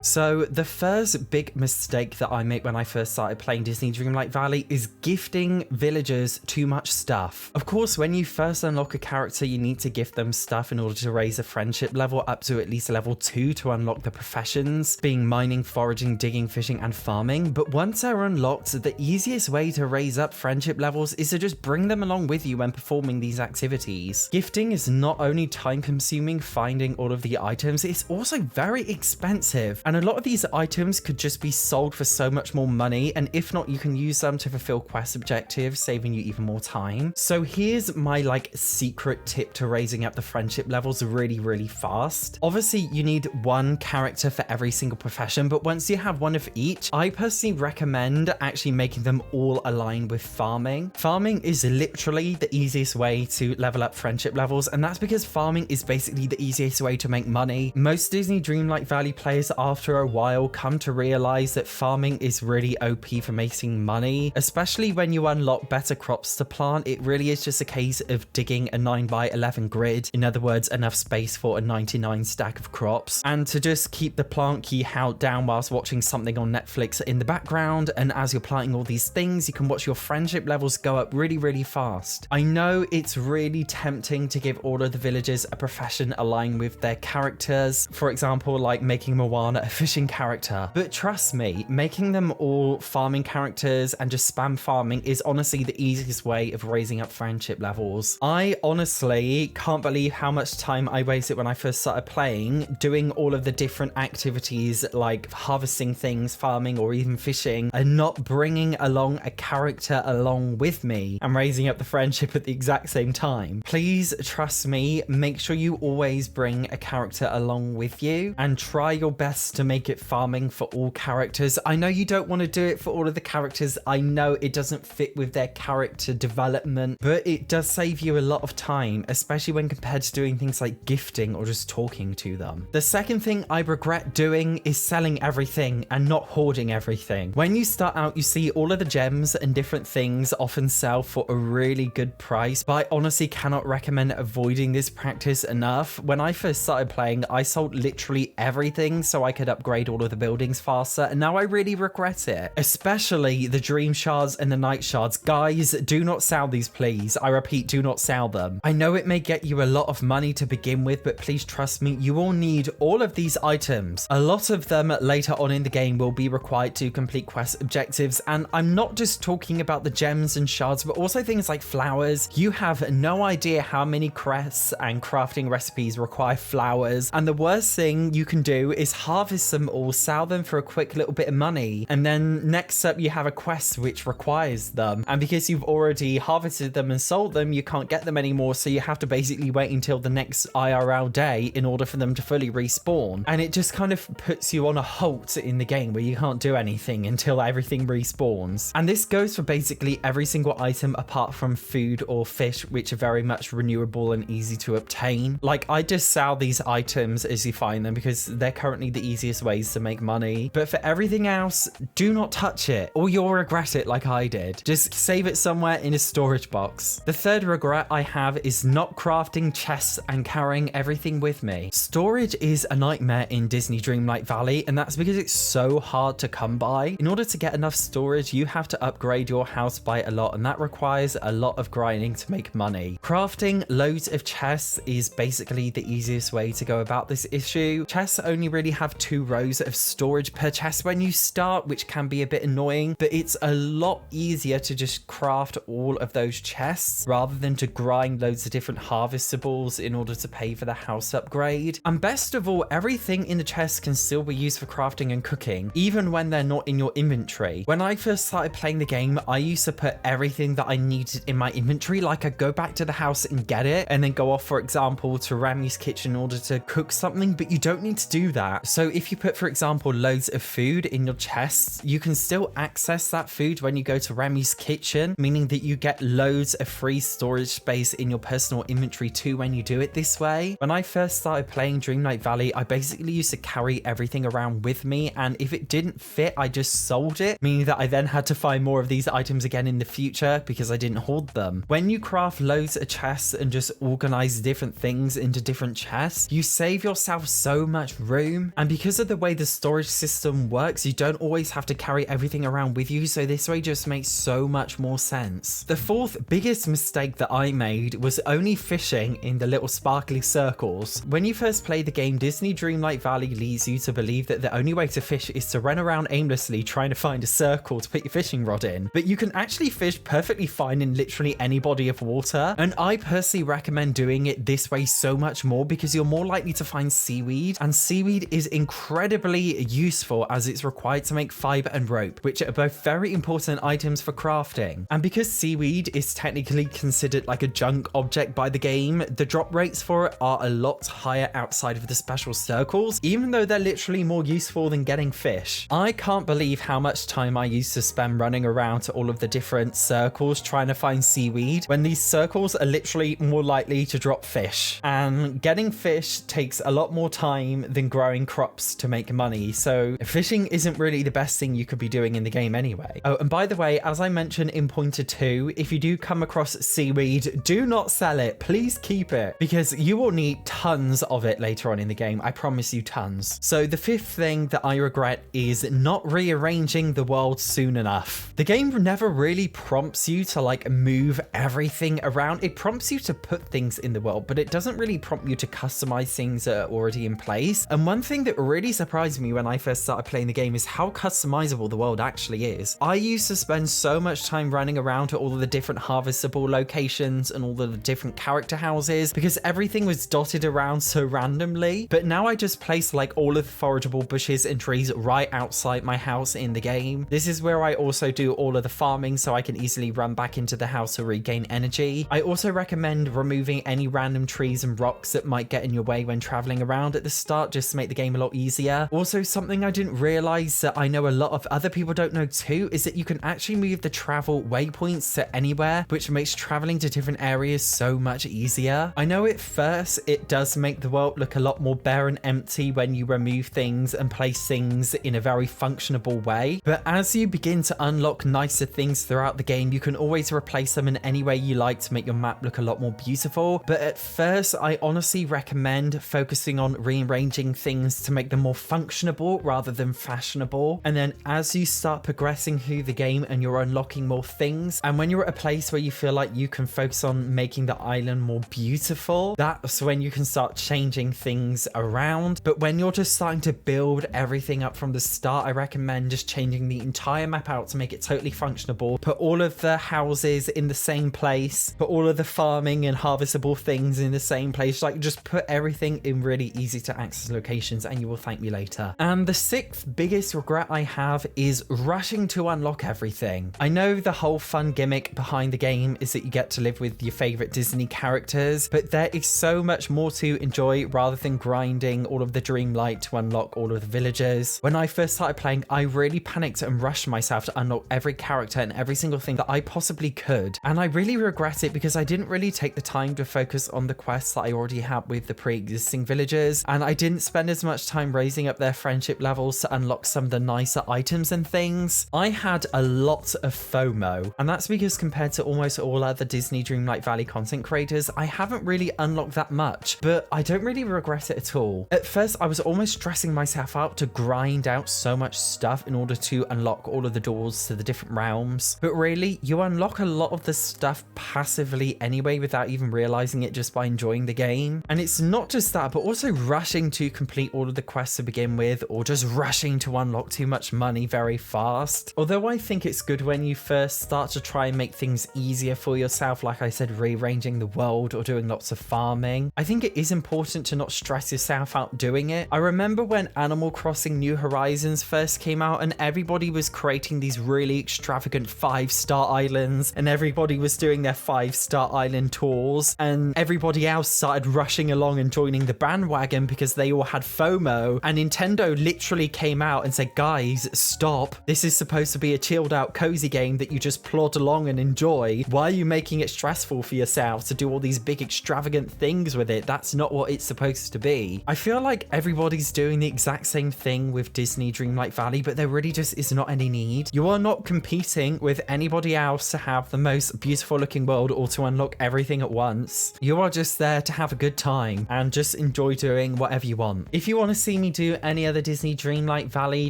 So the first big mistake that I made when I first started playing Disney Dreamlight Valley is gifting villagers too much stuff. Of course, when you first unlock a character, you need to gift them stuff in order to raise a friendship level up to at least level 2 to unlock the professions, being mining, foraging, digging, fishing, and farming. But once they're unlocked, the easiest way to raise up friendship levels is to just bring them along with you when performing these activities. Gifting is not only time consuming finding all of the items, it's also very expensive. And a lot of these items could just be sold for so much more money. And if not, you can use them to fulfill quest objectives, saving you even more time. So here's my secret tip to raising up the friendship levels really fast. Obviously, you need one character for every single profession, but once you have one of each, I personally recommend actually making them all align with farming. Farming is literally the easiest way to level up friendship levels, and that's because farming is basically the easiest way to make money. Most Disney Dreamlight Valley players after a while come to realize that farming is really OP for making money, especially when you unlock better crops to plant. It really is just a case of digging a 9x11 grid, in other words, enough space for a 99 stack of crops, and to just keep the plant key held down whilst watching something on Netflix in the background. And as you're planting all these things, you can watch your friendship levels go up really fast. I know it's really tempting to give all of the villagers a profession aligned with their characters, for example, like making Moana a fishing character, but trust me, making them all farming characters and just spam farming is honestly the easiest way of raising up friendship levels. I honestly can't believe how much time I wasted when I first started playing doing all of the different activities like harvesting things, farming, or even fishing, and not bringing along a character along with me and raising up the friendship at the exact same time. Please trust me, make sure you always bring a character along with you and try your best to make it farming for all characters. I know you don't want to do it for all of the characters. I know it doesn't fit with their character development, but it does save you a lot of time, especially when compared to doing things like gifting or just talking to them. The second thing I regret doing is selling everything and not hoarding everything. When you start out, you see all of the gems and different things often sell for a really good price, but I honestly cannot recommend avoiding this practice enough. When I first started playing, I sold literally everything so I could upgrade all of the buildings faster, and now I really regret it. Especially the dream shards and the night shards. Guys, do not sell these, please. I repeat, do not sell them. I know it may get you a lot of money to begin with, but please trust me, you will need all of these items. A lot of them later on in the game will be required to complete quest objectives, and I'm not just talking about the gems and shards, but also things like flowers. You have no idea how many quests and crafting recipes require flowers, and the worst thing you can do is harvest them all, sell them for a quick little bit of money, and then next up you have a quest which requires them, and because you've already harvested them and sold them, you can't get them anymore, so you have to basically wait until the next IRL day in order for them to fully respawn. And it just kind of puts you on a halt in the game where you can't do anything until everything respawns. And this goes for basically every single item apart from food or fish, which are very much renewable and easy to obtain. Like, I just sell these items as you find them because they're currently the easiest ways to make money. But for everything else, do not touch it or you'll regret it like I did. Just save it somewhere in a storage box. The third regret I have is not crafting chests and carrying everything with me. Storage is a nightmare in Disney Dreamlight Valley, and that's because it's so hard to come by. In order to get enough storage, you have to upgrade your house by a lot, and that requires a lot of grinding to make money. Crafting loads of chests is basically the easiest way to go about this issue. Chests only really have 2 rows of storage per chest when you start, which can be a bit annoying, but it's a lot easier to just craft all of those chests rather than to grind loads of different harvestables in order to pay for the house upgrade. And best of all, everything in the chest can still be used for crafting and cooking, even when they're not in your inventory. When I first started playing the game, I used to put everything that I needed in my inventory. Like, I'd go back to the house and get it, and then go off, for example, to Remy's kitchen in order to cook something, but you don't need to do that. So if you put, for example, loads of food in your chests, you can still access that food when you go to Remy's kitchen, meaning that you get loads of free storage space in your personal inventory too when you do it this way. When I first started playing Dreamlight Valley, I basically used to carry everything around with me, and if it didn't fit, I just sold it, meaning that I then had to find more of these items again in the future because I didn't hoard them. When you craft loads of chests and just organize different things into different chests, you save yourself so much room, and because because of the way the storage system works, you don't always have to carry everything around with you, so this way just makes so much more sense. The fourth biggest mistake that I made was only fishing in the little sparkly circles. When you first play the game, Disney Dreamlight Valley leads you to believe that the only way to fish is to run around aimlessly trying to find a circle to put your fishing rod in, but you can actually fish perfectly fine in literally any body of water, and I personally recommend doing it this way so much more because you're more likely to find seaweed, and seaweed is incredibly useful as it's required to make fiber and rope, which are both very important items for crafting. And because seaweed is technically considered like a junk object by the game, the drop rates for it are a lot higher outside of the special circles, even though they're literally more useful than getting fish. I can't believe how much time I used to spend running around to all of the different circles trying to find seaweed, when these circles are literally more likely to drop fish. And getting fish takes a lot more time than growing crops to make money, so fishing isn't really the best thing you could be doing in the game anyway. Oh, and by the way, as I mentioned in pointer 2, if you do come across seaweed, do not sell it. Please keep it, because you will need tons of it later on in the game. I promise you tons. So the fifth thing that I regret is not rearranging the world soon enough. The game never really prompts you to like move everything around. It prompts you to put things in the world, but it doesn't really prompt you to customize things that are already in place. And one thing that really surprised me when I first started playing the game is how customizable the world actually is. I used to spend so much time running around to all of the different harvestable locations and all of the different character houses because everything was dotted around so randomly, but now I just place like all of the forageable bushes and trees right outside my house in the game. This is where I also do all of the farming so I can easily run back into the house to regain energy. I also recommend removing any random trees and rocks that might get in your way when traveling around at the start, just to make the game a lot easier. Also, something I didn't realize that I know a lot of other people don't know too is that you can actually move the travel waypoints to anywhere, which makes traveling to different areas so much easier. I know at first it does make the world look a lot more bare and empty when you remove things and place things in a very functionable way, but as you begin to unlock nicer things throughout the game, you can always replace them in any way you like to make your map look a lot more beautiful. But at first, I honestly recommend focusing on rearranging things to make them more functionable rather than fashionable. And then as you start progressing through the game and you're unlocking more things, and when you're at a place where you feel like you can focus on making the island more beautiful, that's when you can start changing things around. But when you're just starting to build everything up from the start, I recommend just changing the entire map out to make it totally functionable. Put all of the houses in the same place, put all of the farming and harvestable things in the same place, like just put everything in really easy to access locations and you will thank me later. And the sixth biggest regret I have is rushing to unlock everything. I know the whole fun gimmick behind the game is that you get to live with your favorite Disney characters, but there is so much more to enjoy rather than grinding all of the Dreamlight to unlock all of the villagers. When I first started playing, I really panicked and rushed myself to unlock every character and every single thing that I possibly could, and I really regret it because I didn't really take the time to focus on the quests that I already had with the pre-existing villagers, and I didn't spend as much time raising up their friendship levels to unlock some of the nicer items and things. I had a lot of FOMO, and that's because compared to almost all other Disney Dreamlight Valley content creators, I haven't really unlocked that much, but I don't really regret it at all. At first, I was almost stressing myself out to grind out so much stuff in order to unlock all of the doors to the different realms, but really, you unlock a lot of the stuff passively anyway without even realizing it just by enjoying the game. And it's not just that, but also rushing to complete all of the quests to begin with, or just rushing to unlock too much money very fast. Although I think it's good when you first start to try and make things easier for yourself, like I said, rearranging the world or doing lots of farming, I think it is important to not stress yourself out doing it. I remember when Animal Crossing New Horizons first came out and everybody was creating these really extravagant 5-star islands and everybody was doing their 5-star island tours, and everybody else started rushing along and joining the bandwagon because they all had FOMO, and Nintendo literally came out and said, guys, stop. This is supposed to be a chilled out cozy game that you just plod along and enjoy. Why are you making it stressful for yourself to do all these big extravagant things with it? That's not what it's supposed to be. I feel like everybody's doing the exact same thing with Disney Dreamlight Valley, but there really just is not any need. You are not competing with anybody else to have the most beautiful looking world or to unlock everything at once. You are just there to have a good time and just enjoy doing whatever you want. If you want to see me do any other Disney Dreamlight Valley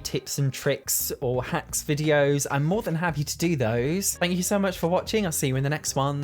tips and tricks or hacks videos, I'm more than happy to do those. Thank you so much for watching. I'll see you in the next one.